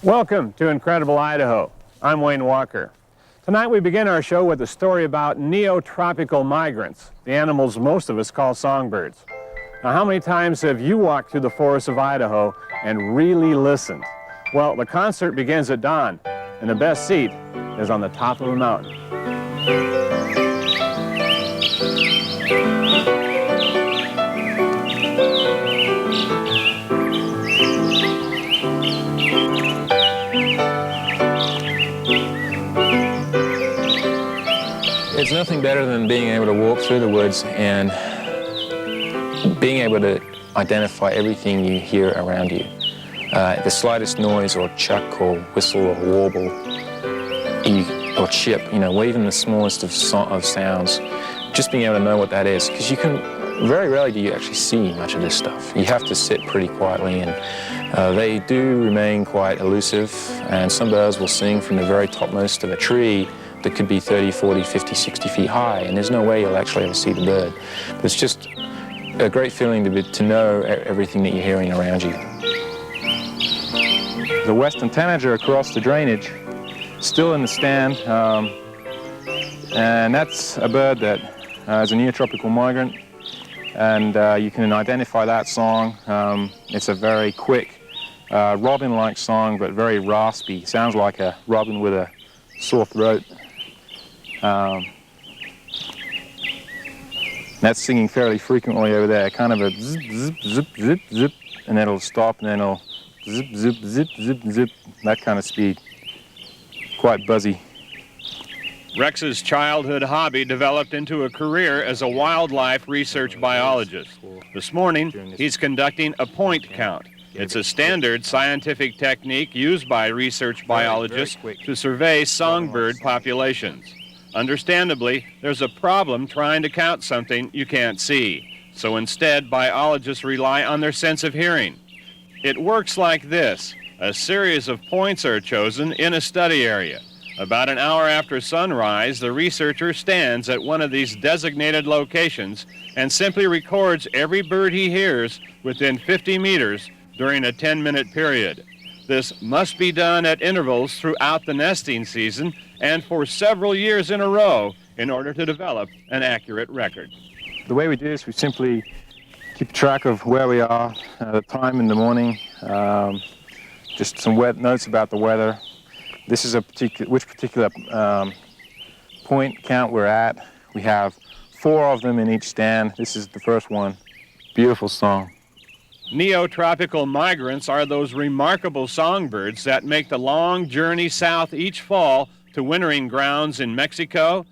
Welcome to Incredible Idaho. I'm Wayne Walker. Tonight we begin our show with a story about neotropical migrants, the animals most of us call songbirds. Now, how many times have you walked through the forests of Idaho and really listened? Well, the concert begins at dawn, and the best seat is on the top of a mountain. It's nothing better than being able to walk through the woods and being able to identify everything you hear around you. The slightest noise or chuck or whistle or warble or chip, or even the smallest of sounds, just being able to know what that is. Because very rarely do you actually see much of this stuff. You have to sit pretty quietly, and they do remain quite elusive, and some birds will sing from the very topmost of a tree that could be 30, 40, 50, 60 feet high, and there's no way you'll actually ever see the bird. But it's just a great feeling to know everything that you're hearing around you. The western tanager across the drainage, still in the stand, and that's a bird that is a neotropical migrant, and you can identify that song. It's a very quick, robin-like song, but very raspy. Sounds like a robin with a sore throat. That's singing fairly frequently over there, kind of a zip, zip, zip, zip, zip, and then it'll stop, and then it'll zip, zip, zip, zip, zip, that kind of speed. Quite buzzy. Rex's childhood hobby developed into a career as a wildlife research biologist. This morning, he's conducting a point count. It's a standard scientific technique used by research biologists to survey songbird populations. Understandably, there's a problem trying to count something you can't see. So instead, biologists rely on their sense of hearing. It works like this. A series of points are chosen in a study area. About an hour after sunrise, the researcher stands at one of these designated locations and simply records every bird he hears within 50 meters during a 10-minute period. This must be done at intervals throughout the nesting season and for several years in a row in order to develop an accurate record. The way we do this, we simply keep track of where we are, the time in the morning, just some notes about the weather. This is which particular point count we're at. We have 4 of them in each stand. This is the first one. Beautiful song. Neotropical migrants are those remarkable songbirds that make the long journey south each fall to wintering grounds in Mexico,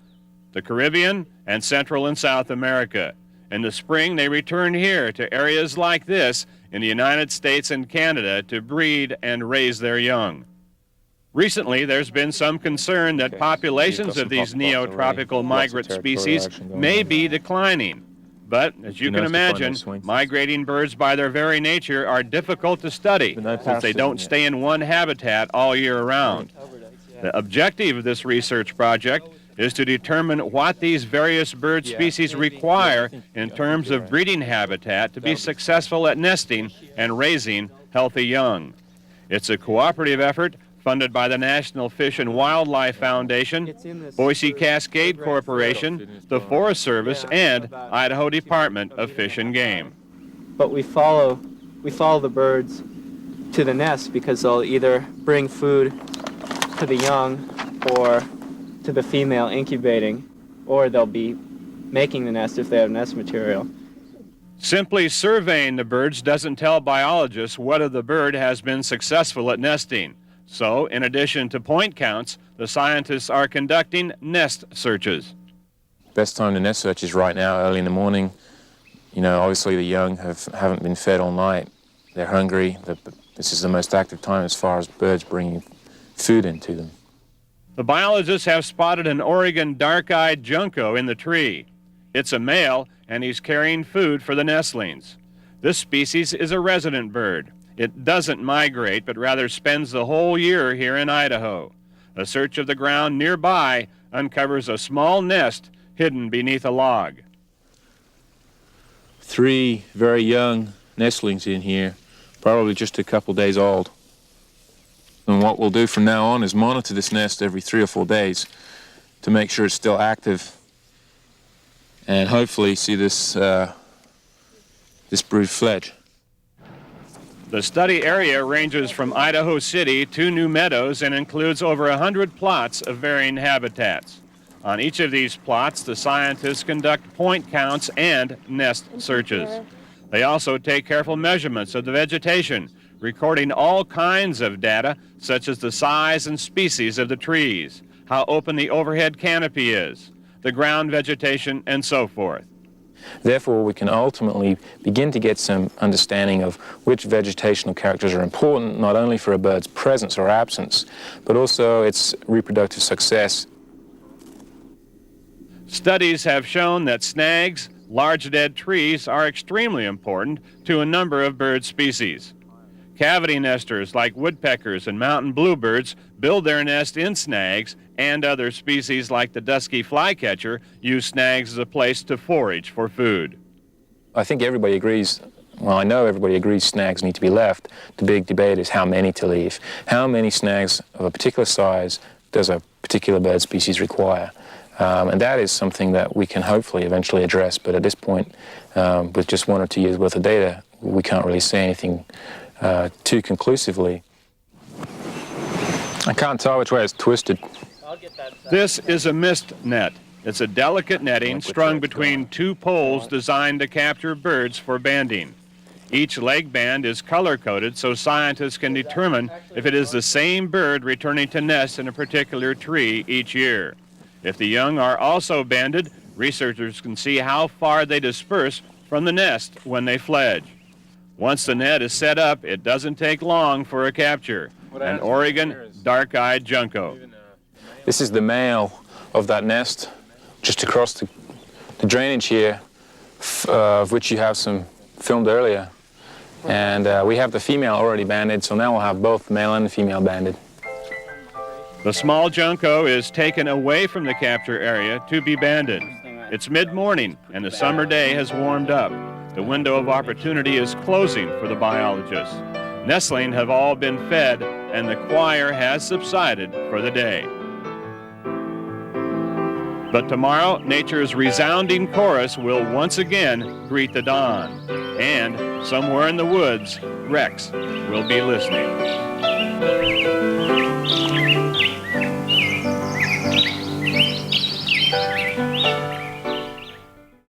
the Caribbean, and Central and South America. In the spring, they return here to areas like this in the United States and Canada to breed and raise their young. Recently, there's been some concern that populations of these neotropical migrant species may be declining. But, as you can imagine, migrating birds by their very nature are difficult to study since they don't stay in one habitat all year round. The objective of this research project is to determine what these various bird species require in terms of breeding habitat to be successful at nesting and raising healthy young. It's a cooperative effort funded by the National Fish and Wildlife Foundation, Boise Cascade Corporation, the Forest Service, and Idaho Department of Fish and Game. But we follow the birds to the nest because they'll either bring food to the young or to the female incubating, or they'll be making the nest if they have nest material. Simply surveying the birds doesn't tell biologists whether the bird has been successful at nesting. So, in addition to point counts, the scientists are conducting nest searches. Best time to nest search is right now, early in the morning. Obviously the young haven't been fed all night. They're hungry. This is the most active time as far as birds bringing food into them. The biologists have spotted an Oregon dark-eyed junco in the tree. It's a male, and he's carrying food for the nestlings. This species is a resident bird. It doesn't migrate, but rather spends the whole year here in Idaho. A search of the ground nearby uncovers a small nest hidden beneath a log. 3 very young nestlings in here, probably just a couple days old. And what we'll do from now on is monitor this nest every 3 or 4 days to make sure it's still active, and hopefully see this brood fledge. The study area ranges from Idaho City to New Meadows and includes over 100 plots of varying habitats. On each of these plots, the scientists conduct point counts and nest searches. They also take careful measurements of the vegetation, recording all kinds of data, such as the size and species of the trees, how open the overhead canopy is, the ground vegetation, and so forth. Therefore, we can ultimately begin to get some understanding of which vegetational characters are important, not only for a bird's presence or absence, but also its reproductive success. Studies have shown that snags, large dead trees, are extremely important to a number of bird species. Cavity nesters like woodpeckers and mountain bluebirds build their nest in snags, and other species like the dusky flycatcher use snags as a place to forage for food. I think everybody agrees, well, I know everybody agrees snags need to be left. The big debate is how many to leave. How many snags of a particular size does a particular bird species require? And that is something that we can hopefully eventually address, but at this point, with just 1 or 2 years worth of data, we can't really say anything too conclusively. I can't tell which way it's twisted. This is a mist net. It's a delicate netting strung between 2 poles designed to capture birds for banding. Each leg band is color-coded so scientists can determine if it is the same bird returning to nest in a particular tree each year. If the young are also banded, researchers can see how far they disperse from the nest when they fledge. Once the net is set up, it doesn't take long for a capture. An Oregon dark-eyed junco. This is the male of that nest, just across the drainage here, of which you have some filmed earlier. And we have the female already banded, so now we'll have both the male and the female banded. The small junco is taken away from the capture area to be banded. It's mid-morning, and the summer day has warmed up. The window of opportunity is closing for the biologists. Nestling have all been fed, and the choir has subsided for the day. But tomorrow, nature's resounding chorus will once again greet the dawn. And somewhere in the woods, Rex will be listening.